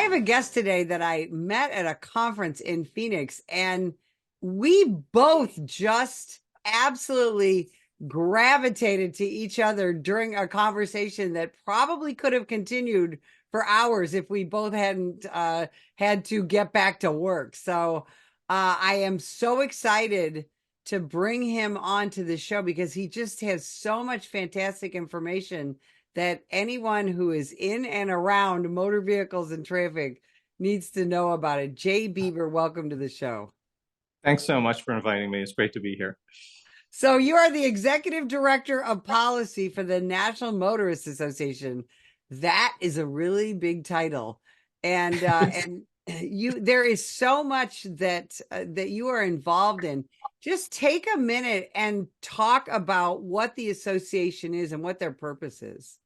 have a guest today that I met at a conference in Phoenix, and we both just absolutely gravitated to each other during a conversation that probably could have continued for hours if we both hadn't had to get back to work. So I am so excited to bring him onto the show because he just has so much fantastic information that anyone who is in and around motor vehicles and traffic needs to know about it. Jay Beeber, welcome to the show. Thanks so much for inviting me. It's great to be here. So you are the executive director of policy for the National Motorists Association. That is a really big title. And you there is so much that you are involved in. Just take a minute and talk about what the association is and what their purpose is.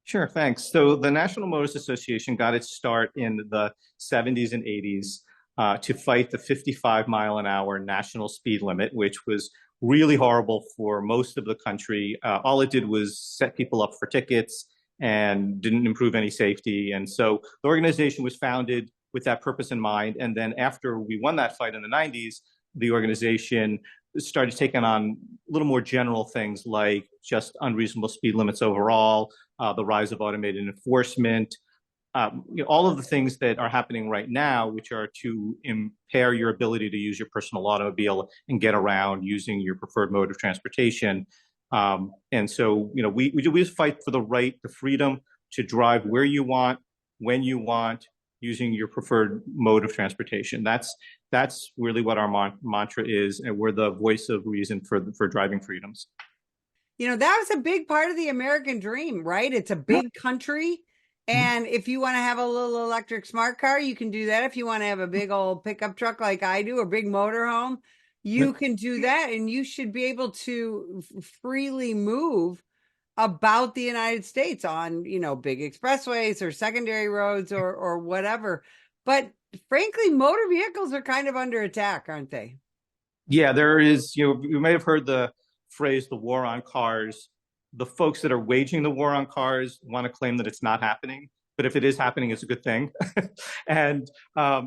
Sure, thanks. So the National Motors Association got its start in the 70s and 80s to fight the 55 mile an hour national speed limit, which was really horrible for most of the country. All it did was set people up for tickets and didn't improve any safety. And so the organization was founded with that purpose in mind. And then after we won that fight in the 90s, the organization started taking on a little more general things like just unreasonable speed limits overall, the rise of automated enforcement, all of the things that are happening right now, which are to impair your ability to use your personal automobile and get around using your preferred mode of transportation. And so, we just fight for the freedom to drive where you want, when you want, using your preferred mode of transportation. That's really what our mantra is, and we're the voice of reason for driving freedoms. That was a big part of the American dream, right? It's a big country. And if you want to have a little electric smart car, you can do that. If you want to have a big old pickup truck like I do, a big motorhome, you can do that. And you should be able to freely move about the United States on, big expressways or secondary roads or whatever. But frankly, motor vehicles are kind of under attack, aren't they? Yeah, there is, you may have heard the phrase, the war on cars. The folks that are waging the war on cars want to claim that it's not happening, but if it is happening, it's a good thing. And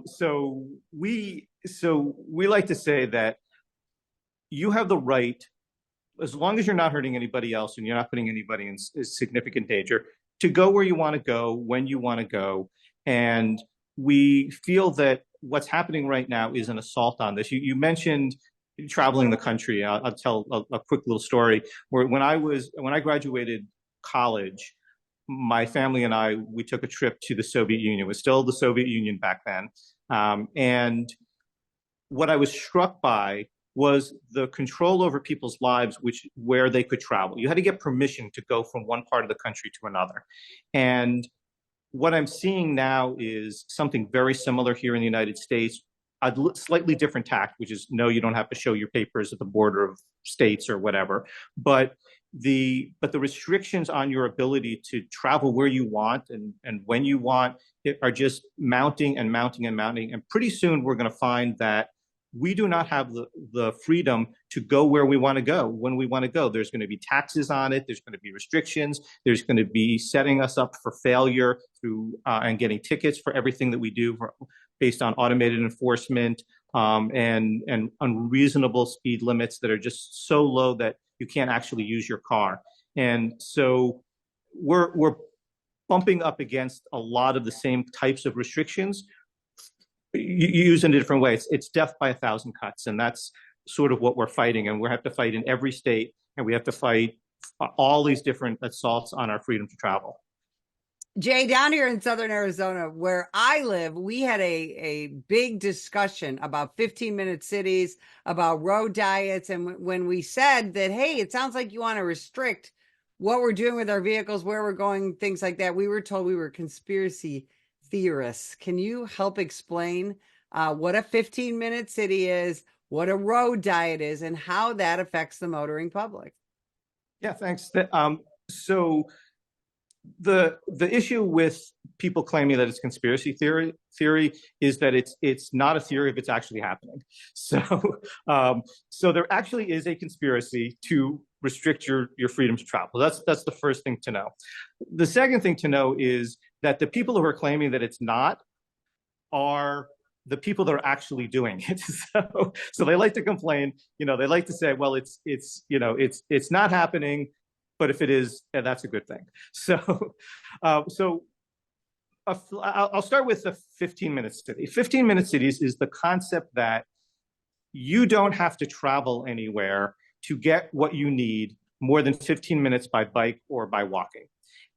so we like to say that you have the right, as long as you're not hurting anybody else and you're not putting anybody in significant danger, to go where you want to go, when you want to go. And we feel that what's happening right now is an assault on this. You mentioned traveling the country. I'll tell a quick little story where when I graduated college, my family and we took a trip to the Soviet Union. It was still the Soviet Union back then. And what I was struck by was the control over people's lives, where they could travel. You had to get permission to go from one part of the country to another. And what I'm seeing now is something very similar here in the United States, a slightly different tact, which is no, you don't have to show your papers at the border of states or whatever. But the restrictions on your ability to travel where you want and when you want are just mounting and mounting and mounting. And pretty soon we're going to find that we do not have the freedom to go where we want to go, when we want to go. There's going to be taxes on it. There's going to be restrictions. There's going to be setting us up for failure through and getting tickets for everything that we do based on automated enforcement and unreasonable speed limits that are just so low that you can't actually use your car. And so we're bumping up against a lot of the same types of restrictions. You use in a different way. It's death by 1,000 cuts, and that's sort of what we're fighting. And we have to fight in every state, and we have to fight all these different assaults on our freedom to travel. Jay, down here in Southern Arizona, where I live, we had a big discussion about 15-minute cities, about road diets. And when we said that, hey, it sounds like you want to restrict what we're doing with our vehicles, where we're going, things like that, we were told we were conspiracy theorists. Can you help explain what a 15-minute city is, what a road diet is, and how that affects the motoring public? Yeah, thanks. So the issue with people claiming that it's conspiracy theory is that it's not a theory if it's actually happening. So there actually is a conspiracy to restrict your freedom to travel. That's the first thing to know. The second thing to know is that the people who are claiming that it's not are the people that are actually doing it. So they like to complain. They like to say, well, it's not happening, but if it is, yeah, that's a good thing. So I'll start with the 15-minute city. 15-minute cities is the concept that you don't have to travel anywhere to get what you need more than 15 minutes by bike or by walking.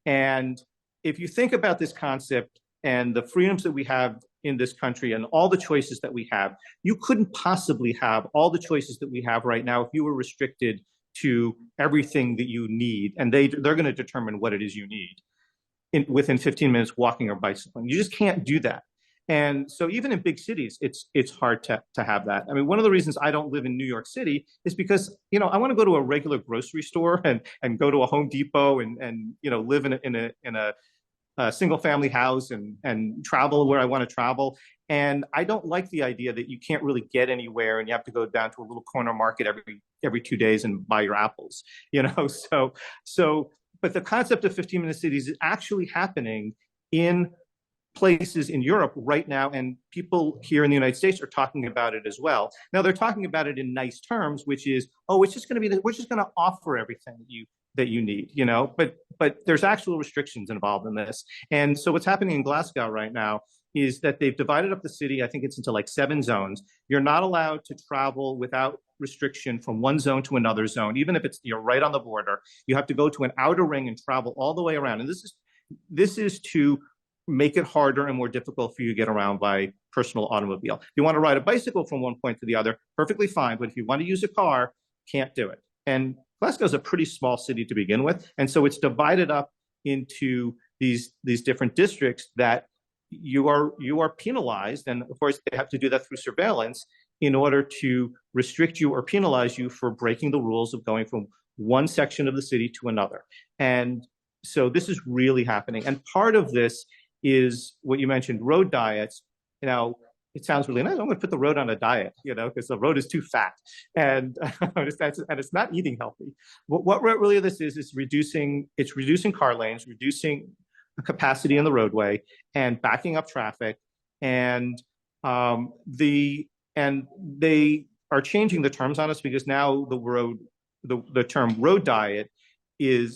And if you think about this concept and the freedoms that we have in this country and all the choices that we have, you couldn't possibly have all the choices that we have right now if you were restricted to everything that you need. And they're going to determine what it is you need within 15 minutes walking or bicycling. You just can't do that. And so even in big cities, it's hard to have that. I mean, one of the reasons I don't live in New York City is because, I want to go to a regular grocery store and go to a Home Depot and live in a single family house and travel where I want to travel. And I don't like the idea that you can't really get anywhere and you have to go down to a little corner market every 2 days and buy your apples, but the concept of 15-minute cities is actually happening in places in Europe right now, and people here in the United States are talking about it as well. Now they're talking about it in nice terms, which is, we're just going to offer everything that you need, but there's actual restrictions involved in this. And so what's happening in Glasgow right now is that they've divided up the city. I think it's into like 7 zones. You're not allowed to travel without restriction from one zone to another zone, even if you're right on the border. You have to go to an outer ring and travel all the way around. And this is to make it harder and more difficult for you to get around by personal automobile. If you want to ride a bicycle from one point to the other, perfectly fine. But if you want to use a car, can't do it. And Glasgow is a pretty small city to begin with. And so it's divided up into these different districts that you are penalized. And of course, they have to do that through surveillance in order to restrict you or penalize you for breaking the rules of going from one section of the city to another. And so this is really happening. And part of this is what you mentioned, road diets. It sounds really nice. I'm going to put the road on a diet, because the road is too fat, and it's not eating healthy. What really this is reducing car lanes, reducing capacity in the roadway, and backing up traffic. And they are changing the terms on us because now the term road diet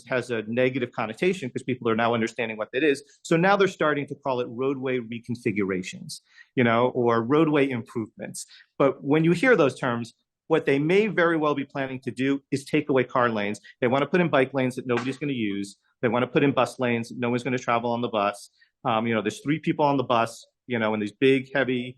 has a negative connotation because people are now understanding what that is. So now they're starting to call it roadway reconfigurations, or roadway improvements. But when you hear those terms, what they may very well be planning to do is take away car lanes. They want to put in bike lanes that nobody's going to use. They want to put in bus lanes that no one's going to travel on the bus. There's 3 people on the bus, and these big, heavy,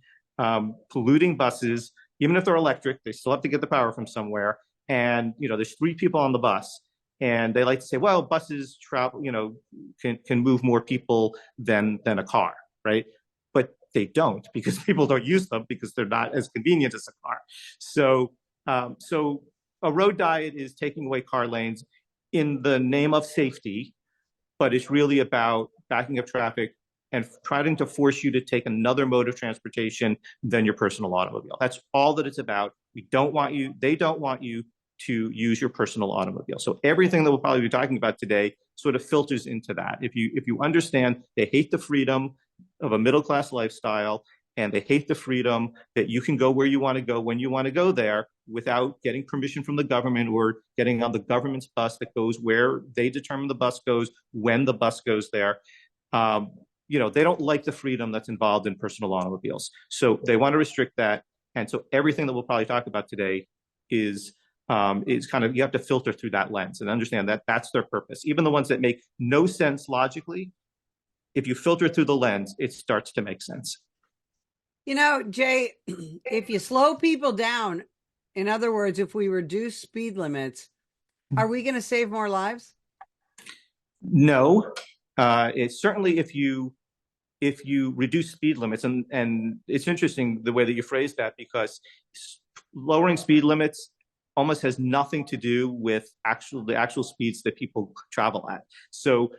polluting buses, even if they're electric, they still have to get the power from somewhere. And, there's 3 people on the bus. And they like to say, well, buses travel, can move more people than a car, right? But they don't, because people don't use them because they're not as convenient as a car. So a road diet is taking away car lanes in the name of safety, but it's really about backing up traffic and trying to force you to take another mode of transportation than your personal automobile. That's all that it's about. They don't want you to use your personal automobile. So everything that we'll probably be talking about today sort of filters into that. If you understand they hate the freedom of a middle-class lifestyle, and they hate the freedom that you can go where you want to go when you want to go there without getting permission from the government or getting on the government's bus that goes where they determine the bus goes, when the bus goes there. They don't like the freedom that's involved in personal automobiles. So they want to restrict that. And so everything that we'll probably talk about today is kind of, you have to filter through that lens and understand that that's their purpose. Even the ones that make no sense logically, if you filter through the lens, it starts to make sense. Jay, if you slow people down, in other words, if we reduce speed limits, are we going to save more lives? No, it's certainly if you reduce speed limits, and it's interesting the way that you phrase that, because lowering speed limits almost has nothing to do with the actual speeds that people travel at. So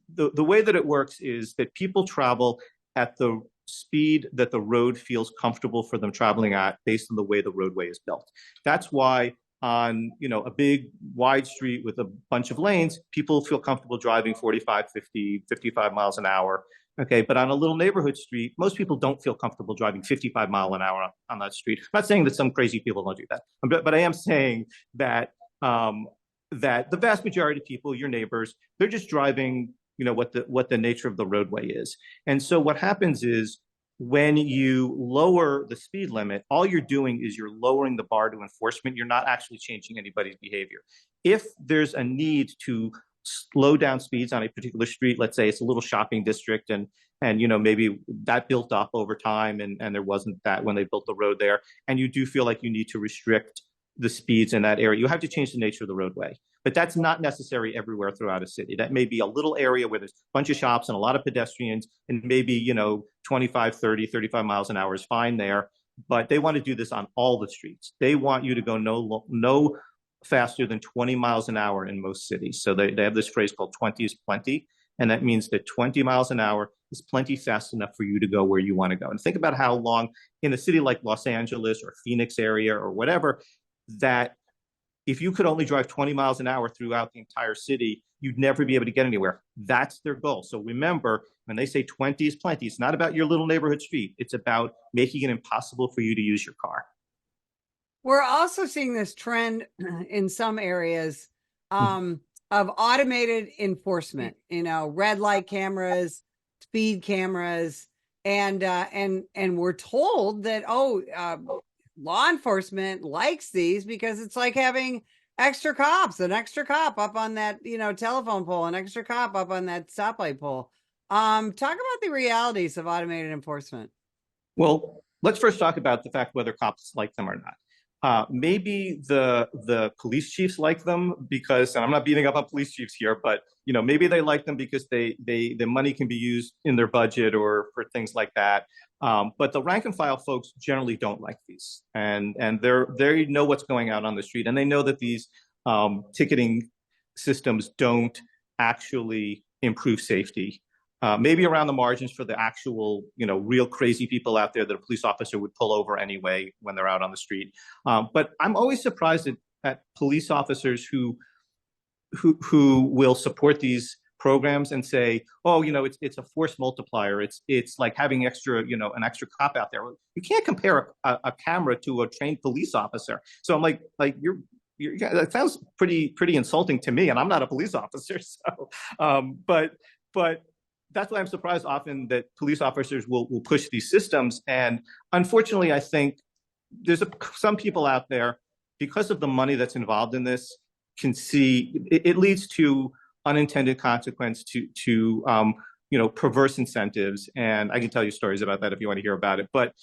the way that it works is that people travel at the speed that the road feels comfortable for them traveling at based on the way the roadway is built. That's why on a big wide street with a bunch of lanes, people feel comfortable driving 45, 50, 55 miles an hour. Okay, but on a little neighborhood street, most people don't feel comfortable driving 55 miles an hour on that street. I'm not saying that some crazy people don't do that, but I am saying that um, that the vast majority of people, your neighbors, they're just driving, what the nature of the roadway is. And so what happens is when you lower the speed limit, all you're doing is you're lowering the bar to enforcement. You're not actually changing anybody's behavior. If there's a need to slow down speeds on a particular street, let's say it's a little shopping district, and maybe that built up over time, and there wasn't that when they built the road there, and you do feel like you need to restrict the speeds in that area, you have to change the nature of the roadway. But that's not necessary everywhere throughout a city. That may be a little area where there's a bunch of shops and a lot of pedestrians, and maybe 25, 30, 35 miles an hour is fine there. But they want to do this on all the streets. They want you to go no faster than 20 miles an hour in most cities. So they have this phrase called 20 is plenty. And that means that 20 miles an hour is plenty fast enough for you to go where you want to go. And think about how long in a city like Los Angeles or Phoenix area or whatever, that if you could only drive 20 miles an hour throughout the entire city, you'd never be able to get anywhere. That's their goal. So remember, when they say 20 is plenty, it's not about your little neighborhood street. It's about making it impossible for you to use your car. We're also seeing this trend in some areas of automated enforcement, red light cameras, speed cameras, and we're told that, law enforcement likes these because it's like having extra cops, an extra cop up on that, telephone pole, an extra cop up on that stoplight pole. Talk about the realities of automated enforcement. Well, let's first talk about the fact whether cops like them or not. Maybe the police chiefs like them because, and I'm not beating up on police chiefs here, but maybe they like them because the money can be used in their budget or for things like that. But the rank and file folks generally don't like these, and they know what's going on the street, and they know that these ticketing systems don't actually improve safety. Maybe around the margins for the actual, real crazy people out there that a police officer would pull over anyway when they're out on the street. But I'm always surprised at police officers who will support these programs and say, oh, it's a force multiplier. It's like having an extra cop out there. You can't compare a camera to a trained police officer. So I'm like that sounds pretty insulting to me, and I'm not a police officer. So, but that's why I'm surprised often that police officers will push these systems. And unfortunately, I think there's some people out there, because of the money that's involved in this, can see it leads to unintended consequence, to perverse incentives. And I can tell you stories about that if you want to hear about it. But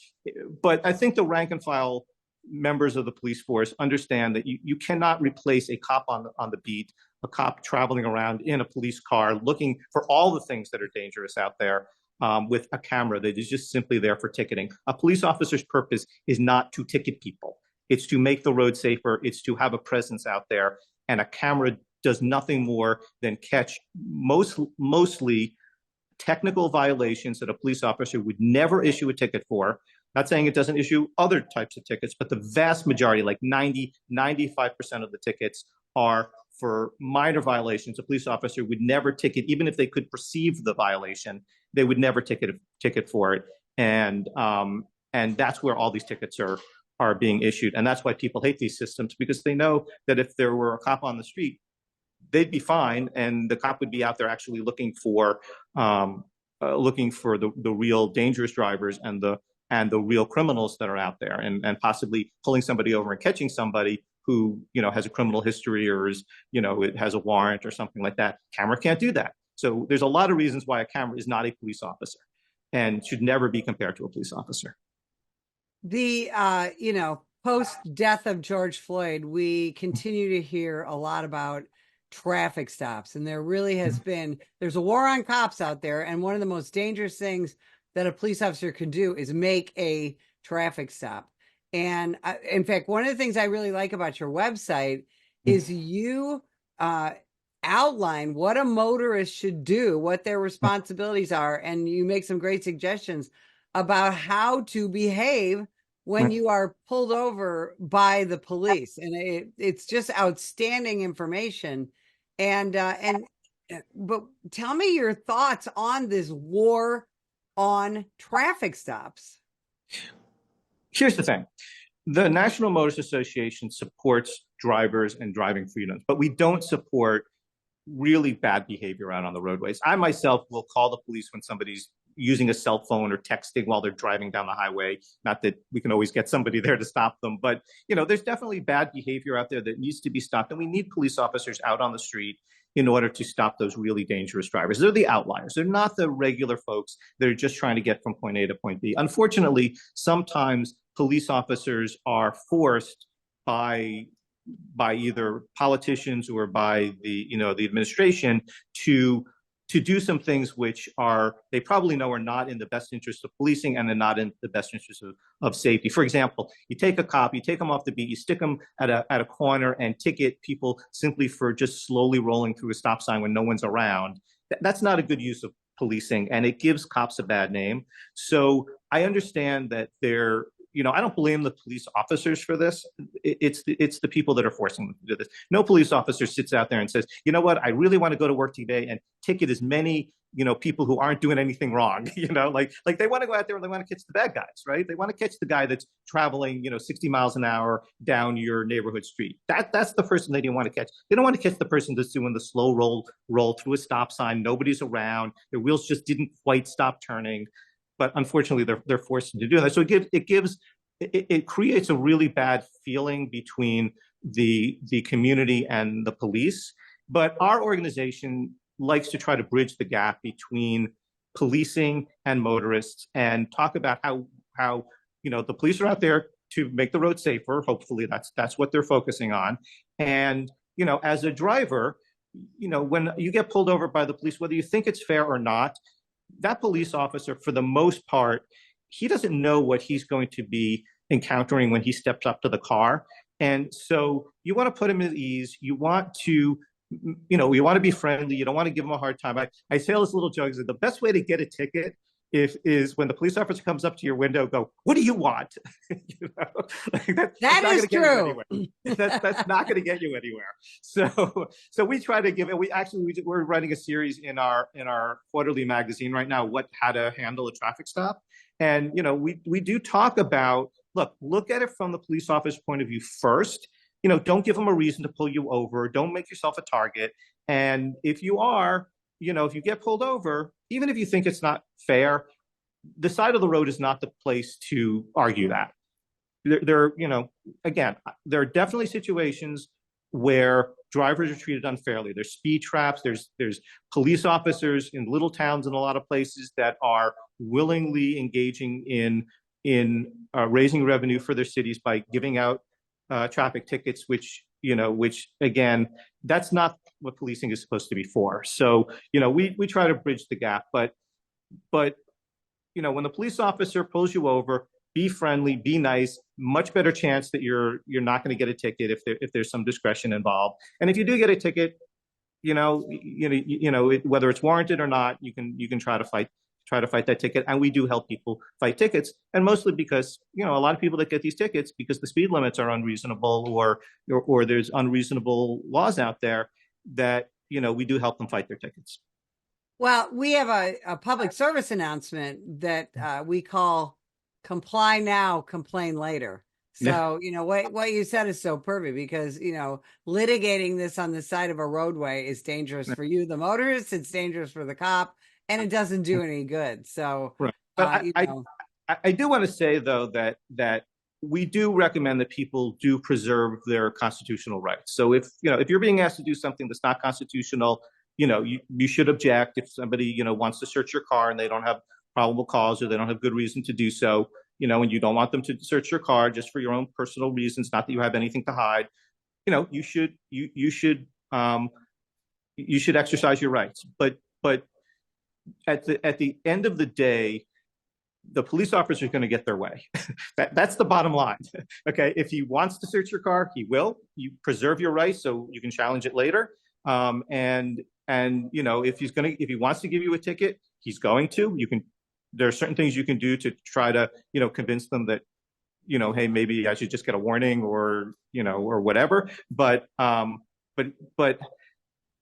I think the rank and file members of the police force understand that you cannot replace a cop on the beat, a cop traveling around in a police car looking for all the things that are dangerous out there, with a camera that is just simply there for ticketing. A police officer's purpose is not to ticket people. It's to make the road safer. It's to have a presence out there. And a camera does nothing more than catch mostly technical violations that a police officer would never issue a ticket for. Not saying it doesn't issue other types of tickets, but the vast majority, like 95% of the tickets, are for minor violations. A police officer would never ticket, even if they could perceive the violation, they would never ticket for it. And that's where all these tickets are being issued. And that's why people hate these systems, because they know that if there were a cop on the street, they'd be fine, and the cop would be out there actually looking for the real dangerous drivers and the real criminals that are out there, and possibly pulling somebody over and catching somebody who has a criminal history or it has a warrant or something like that. Camera can't do that. So there's a lot of reasons why a camera is not a police officer and should never be compared to a police officer. The post death of George Floyd, we continue to hear a lot about traffic stops, and there really has been, there's a war on cops out there, and one of the most dangerous things that a police officer can do is make a traffic stop. And in fact, one of the things I really like about your website is you outline what a motorist should do, what their responsibilities are, and you make some great suggestions about how to behave when you are pulled over by the police. And it's just outstanding information. And But tell me your thoughts on this war on traffic stops. Here's the thing. The National Motors Association supports drivers and driving freedoms, but we don't support really bad behavior out on the roadways. I myself will call the police when somebody's using a cell phone or texting while they're driving down the highway. Not that we can always get somebody there to stop them, but there's definitely bad behavior out there that needs to be stopped, and we need police officers out on the street in order to stop those really dangerous drivers. They're the outliers. They're not the regular folks that are just trying to get from point A to point B. Unfortunately, sometimes police officers are forced by either politicians or by the administration to do some things which they probably know are not in the best interest of policing, and they're not in the best interest of safety. For example, you take a cop, you take them off the beat, you stick them at a corner and ticket people simply for just slowly rolling through a stop sign when no one's around. That's not a good use of policing, and it gives cops a bad name. So I understand that I don't blame the police officers for this. It's the people that are forcing them to do this. No police officer sits out there and says, you know what, I really want to go to work today and ticket as many people who aren't doing anything wrong. Like they want to go out there and they want to catch the bad guys, right? They want to catch the guy that's traveling 60 miles an hour down your neighborhood street. That's the person they don't want to catch. They don't want to catch the person that's doing the slow roll through a stop sign. Nobody's around. Their wheels just didn't quite stop turning. But unfortunately, they're forced to do that. So it creates a really bad feeling between the community and the police. But our organization likes to try to bridge the gap between policing and motorists, and talk about how the police are out there to make the road safer. Hopefully, that's what they're focusing on. And as a driver, when you get pulled over by the police, whether you think it's fair or not, that police officer, for the most part, he doesn't know what he's going to be encountering when he steps up to the car. And so you want to put him at ease. You want to be friendly. You don't want to give him a hard time. I say all this little jokes that the best way to get a ticket is when the police officer comes up to your window, go, "What do you want?" That is true. That's not going to get you anywhere. So we try to give it. We're writing a series in our quarterly magazine right now, how to handle a traffic stop, and we do talk about, look at it from the police officer's point of view first. Don't give them a reason to pull you over. Don't make yourself a target. And if you get pulled over, even if you think it's not fair, the side of the road is not the place to argue that. Again, there are definitely situations where drivers are treated unfairly. There's speed traps. There's police officers in little towns in a lot of places that are willingly engaging in raising revenue for their cities by giving out traffic tickets, which again, that's not what policing is supposed to be for. So we try to bridge the gap, but when the police officer pulls you over, be friendly, be nice. Much better chance that you're not going to get a ticket if there's some discretion involved. And if you do get a ticket, whether it's warranted or not, you can try to fight that ticket. And we do help people fight tickets, and mostly because a lot of people that get these tickets because the speed limits are unreasonable, or there's unreasonable laws out there, that we do help them fight their tickets. Well, we have a public service announcement that we call "Comply Now, Complain Later." So, what you said is so perfect, because, litigating this on the side of a roadway is dangerous for you, the motorist, it's dangerous for the cop, and it doesn't do any good. So, right. But I do want to say, though, that we do recommend that people do preserve their constitutional rights. So if you're being asked to do something that's not constitutional, you should object. If somebody, wants to search your car and they don't have probable cause, or they don't have good reason to do so, and you don't want them to search your car just for your own personal reasons, not that you have anything to hide, you should exercise your rights. But at the end of the day, the police officer is going to get their way. That's the bottom line. Okay, if he wants to search your car, he will. You preserve your rights so you can challenge it later. And if he wants to give you a ticket, he's going to. There are certain things you can do to try to convince them that hey, maybe I should just get a warning, or whatever. But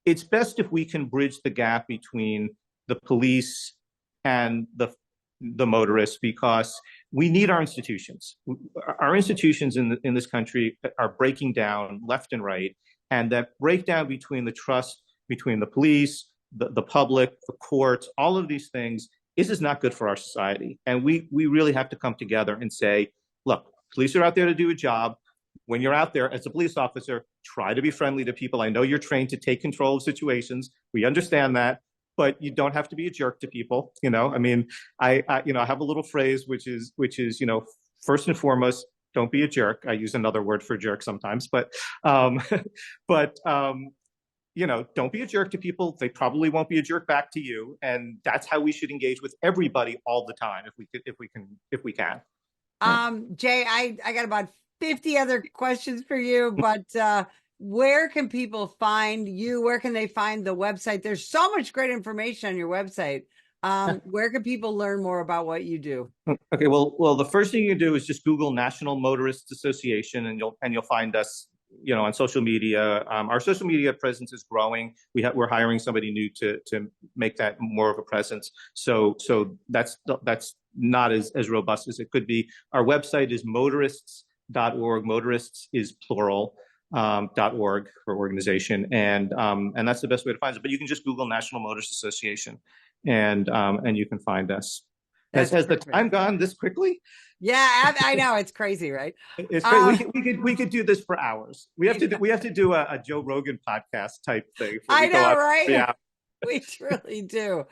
it's best if we can bridge the gap between the police and the motorists, because we need our institutions. Our institutions in this country are breaking down left and right, and that breakdown between the trust between the police, the public, the courts, all of these things, is not good for our society. And we really have to come together and say, look, police are out there to do a job. When you're out there as a police officer, try to be friendly to people. I know you're trained to take control of situations. We understand that, but you don't have to be a jerk to people. I mean, I have a little phrase, which is, first and foremost, don't be a jerk. I use another word for jerk sometimes, but don't be a jerk to people. They probably won't be a jerk back to you. And that's how we should engage with everybody all the time, if we can. Jay, I got about 50 other questions for you, but where can people find you? Where can they find the website? There's so much great information on your website. Where can people learn more about what you do? Okay, well, the first thing you do is just Google National Motorists Association, and you'll find us, on social media. Our social media presence is growing. We're hiring somebody new to make that more of a presence. So that's not as robust as it could be. Our website is motorists.org. Motorists is plural. .org for organization, and that's the best way to find us. But you can just Google National Motorists Association, and you can find us. Has the time gone this quickly? Yeah, I know, it's crazy, right? It's crazy. We could do this for hours. We have to do a Joe Rogan podcast type thing. I know, right? Yeah, we truly do.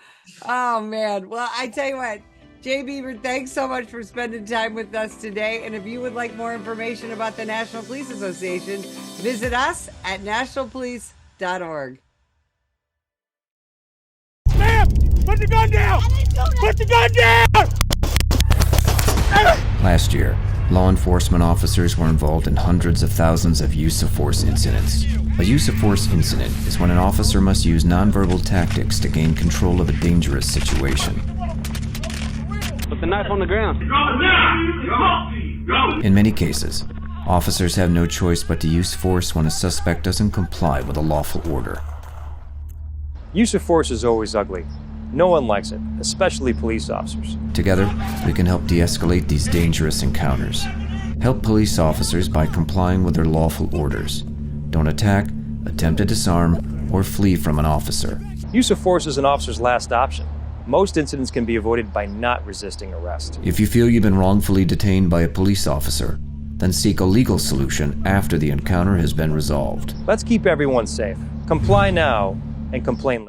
Oh man, well, I tell you what. Jay Beeber, thanks so much for spending time with us today. And if you would like more information about the National Police Association, visit us at nationalpolice.org. Ma'am, put the gun down! Put the gun down! Last year, law enforcement officers were involved in hundreds of thousands of use of force incidents. A use of force incident is when an officer must use nonverbal tactics to gain control of a dangerous situation. Put the knife on the ground. In many cases, officers have no choice but to use force when a suspect doesn't comply with a lawful order. Use of force is always ugly. No one likes it, especially police officers. Together, we can help de-escalate these dangerous encounters. Help police officers by complying with their lawful orders. Don't attack, attempt to disarm, or flee from an officer. Use of force is an officer's last option. Most incidents can be avoided by not resisting arrest. If you feel you've been wrongfully detained by a police officer, then seek a legal solution after the encounter has been resolved. Let's keep everyone safe. Comply now and complain later.